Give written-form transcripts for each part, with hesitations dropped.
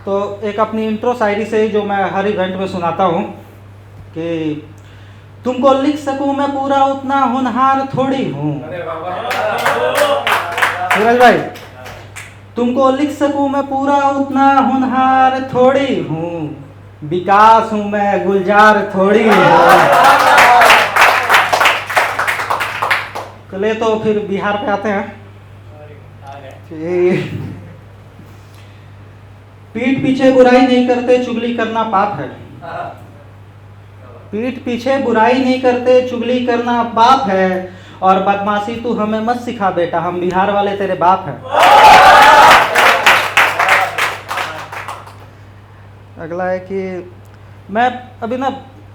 तो एक अपनी इंट्रो शायरी से ही जो मैं हर इवेंट में सुनाता हूँ कि तुमको लिख सकूँ मैं पूरा उतना होनहार थोड़ी हूँ। सूरज भाई, तुमको लिख सकूँ मैं पूरा उतना होनहार थोड़ी हूँ, विकास हूँ मैं गुलजार थोड़ी हूँ। चले तो फिर बिहार पे आते हैं। पीठ पीछे बुराई नहीं करते, चुगली करना पाप है। पीठ पीछे बुराई नहीं करते, चुगली करना पाप है। और बदमाशी तू हमें मत सिखा बेटा, हम बिहार वाले तेरे बाप हैं। अगला है कि मैं अभी ना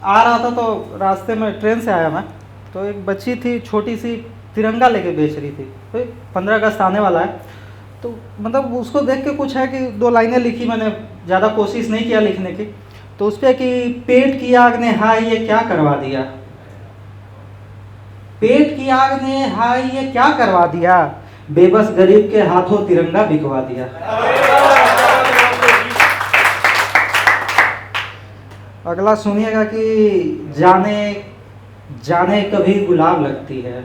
आ रहा था तो रास्ते में ट्रेन से आया मैं, तो एक बच्ची थी छोटी सी तिरंगा लेके बेच रही थी। तो 15 अगस्त आने वाला है, तो मतलब उसको देख के कुछ है कि 2 लाइनें लिखी, मैंने ज़्यादा कोशिश नहीं किया लिखने की। तो उस पर कि पेट की आग ने हाय ये क्या करवा दिया, पेट की आग ने हाय ये क्या करवा दिया, बेबस गरीब के हाथों तिरंगा बिकवा दिया। अगला सुनिएगा कि जाने जाने कभी गुलाब लगती है।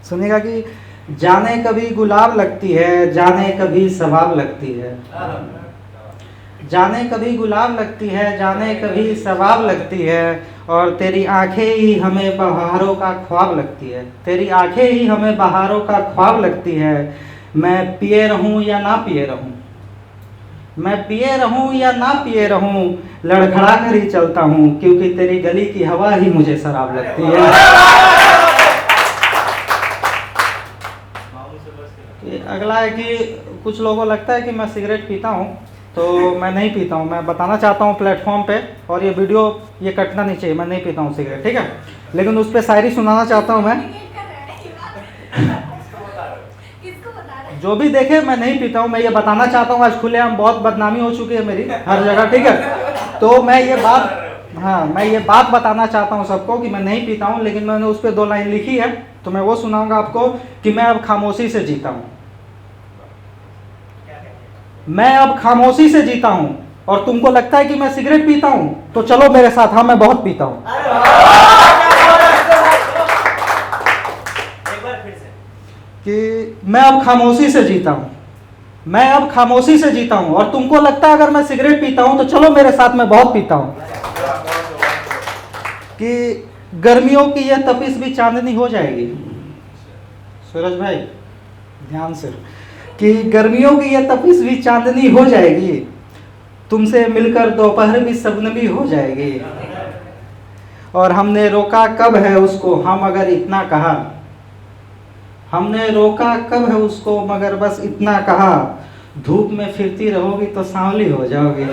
सुनिएगा कि जाने कभी गुलाब लगती है, जाने कभी सवाब लगती है। जाने कभी गुलाब लगती है, जाने कभी सवाब लगती है। और तेरी आंखें ही हमें बहारों का ख्वाब लगती है, तेरी आंखें ही हमें बहारों का ख्वाब लगती है। मैं पिए रहूं या ना पिए रहूं, मैं पिए रहूं या ना पिए रहूं, लड़खड़ा कर ही चलता हूं, क्योंकि तेरी गली की हवा ही मुझे शराब लगती है। अगला है कि कुछ लोगों को लगता है कि मैं सिगरेट पीता हूं, तो मैं नहीं पीता हूं। मैं बताना चाहता हूं प्लेटफॉर्म पे, और ये वीडियो ये कटना नहीं चाहिए, मैं नहीं पीता हूं सिगरेट, ठीक है। लेकिन उस पर शायरी सुनाना चाहता हूं मैं। जो भी देखे मैं नहीं पीता हूँ, मैं ये बताना चाहता हूँ। आज खुलेआम बहुत बदनामी हो चुकी है मेरी हर जगह, ठीक है। तो मैं ये बात बताना चाहता हूँ सबको कि मैं नहीं पीता हूँ, लेकिन मैंने उस पर 2 लाइन लिखी है, तो मैं वो सुनाऊंगा आपको कि मैं अब खामोशी से जीता हूँ। मैं अब खामोशी से जीता हूँ, और तुमको लगता है कि मैं सिगरेट पीता हूँ, तो चलो मेरे साथ, हाँ मैं बहुत पीता हूँ। कि मैं अब खामोशी से जीता हूँ, मैं अब खामोशी से जीता हूँ, और तुमको लगता है अगर मैं सिगरेट पीता हूँ तो चलो मेरे साथ, मैं बहुत पीता हूँ। कि गर्मियों की यह तपिश भी चांदनी हो जाएगी। सूरज भाई ध्यान से, कि गर्मियों की यह तपिश भी चांदनी हो जाएगी, तुमसे मिलकर दोपहर भी शबनमी हो जाएगी। और हमने रोका कब है उसको, हम अगर इतना कहा, हमने रोका कब है उसको मगर बस इतना कहा, धूप में फिरती रहोगी तो सांवली हो जाओगी।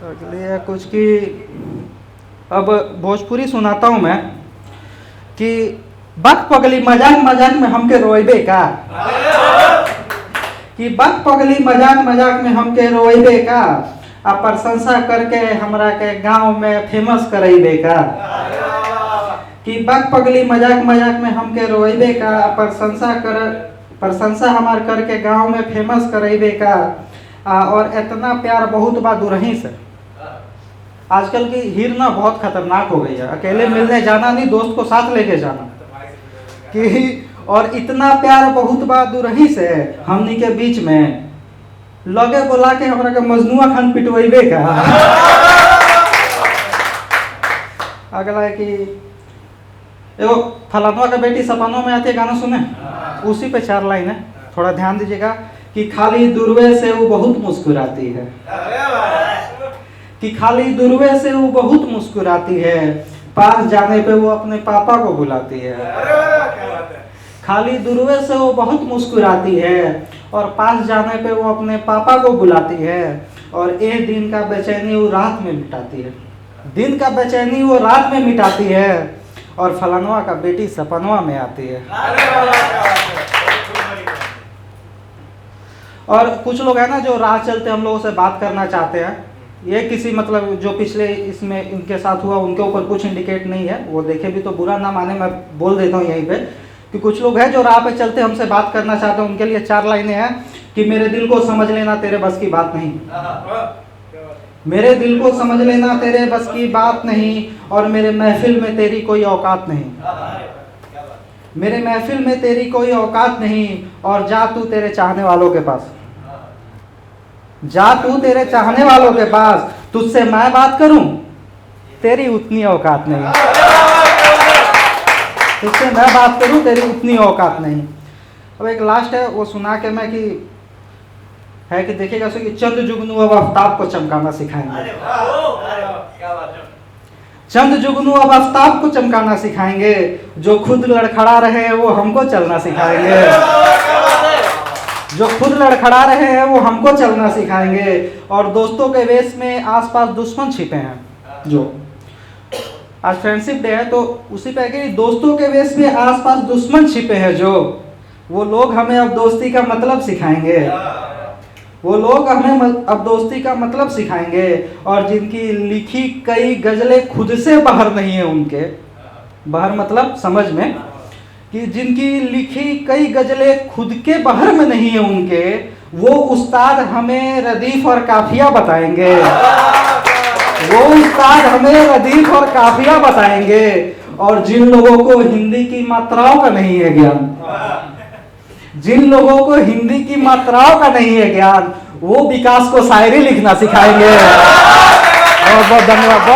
अगली है कुछ कि अब भोजपुरी सुनाता हूं मैं, कि बक पगली मजाक मजाक में हमके रोइबे का, कि बक पगली मजाक मजाक में हमके रोइबे का, आ प्रशंसा करके हमरा के गांव में फेमस करइबे का। कि बक पगली मजाक मजाक में हमके रोइबे का, प्रशंसा हमार करके गांव में फेमस करइबे का। और इतना प्यार बहुत बा दुरही से। आजकल की हिरना बहुत खतरनाक हो गई है, अकेले मिलने जाना नहीं, दोस्त को साथ लेके जाना। कि और इतना प्यार बहुत बा दुरही से हमनी के बीच में, लगे बोला के हमरा के मजनुआ खान पिटवइबे का। अगला है कि एगो फलानवा का बेटी सपनों में आती है, गाना सुने, उसी पे 4 लाइन है, थोड़ा ध्यान दीजिएगा। कि खाली दुर्वे से वो बहुत मुस्कुराती है, कि खाली दुर्वे से वो बहुत मुस्कुराती है, पास जाने पे वो अपने पापा को बुलाती है। खाली दुर्वे से वो बहुत मुस्कुराती है, और पास जाने पे वो अपने पापा को बुलाती है। और एक दिन का बेचैनी वो रात में मिटाती है, दिन का बेचैनी वो रात में मिटाती है, और फलानवा का बेटी सपनवा में आती है। और कुछ लोग हैं ना जो राह चलते हम लोगों से बात करना चाहते हैं, ये किसी मतलब जो पिछले इसमें इनके साथ हुआ उनके ऊपर कुछ इंडिकेट नहीं है, वो देखे भी तो बुरा ना माने, मैं बोल देता हूँ यहीं पे कि कुछ लोग हैं जो राह पे चलते हमसे बात करना चाहते हैं, उनके लिए 4 लाइनें हैं कि मेरे दिल को समझ लेना तेरे बस की बात नहीं, मेरे दिल को समझ लेना तेरे बस की बात नहीं, और मेरे महफिल में तेरी कोई औकात नहीं, मेरे महफिल में तेरी कोई औकात नहीं, और जा तू तेरे चाहने वालों के पास, जा तू तेरे चाहने वालों के पास, तुझसे मैं बात करूं तेरी उतनी औकात नहीं, तुझसे मैं बात करूं तेरी उतनी औकात नहीं। अब एक लास्ट है, वो सुना के मैं कि है कि देखिएगा सो कि चंद जुगनू अब आफ्ताब को चमकाना सिखाएंगे, चंद जुगनू अब आफ्ताब को चमकाना सिखाएंगे, जो खुद लड़खड़ा रहे हैं वो हमको चलना सिखाएंगे, जो खुद लड़खड़ा रहे हैं वो हमको चलना सिखाएंगे, और दोस्तों के वेश में आसपास दुश्मन छिपे हैं, जो आज फ्रेंडशिप डे है तो उसी पे कि दोस्तों के वेश में आसपास दुश्मन छिपे हैं, जो वो लोग हमें अब दोस्ती का मतलब सिखाएंगे, वो लोग हमें अब दोस्ती का मतलब सिखाएंगे, और जिनकी लिखी कई गजलें खुद से बाहर नहीं है उनके, बाहर मतलब समझ में, कि जिनकी लिखी कई गजलें खुद के बाहर में नहीं है उनके, वो उस्ताद हमें रदीफ और काफिया बताएंगे, वो उस्ताद हमें रदीफ और काफिया बताएंगे, और जिन लोगों को हिंदी की मात्राओं का नहीं है ज्ञान, जिन लोगों को हिंदी की मात्राओं का नहीं है ज्ञान, वो विकास को शायरी लिखना सिखाएंगे। बहुत बहुत धन्यवाद।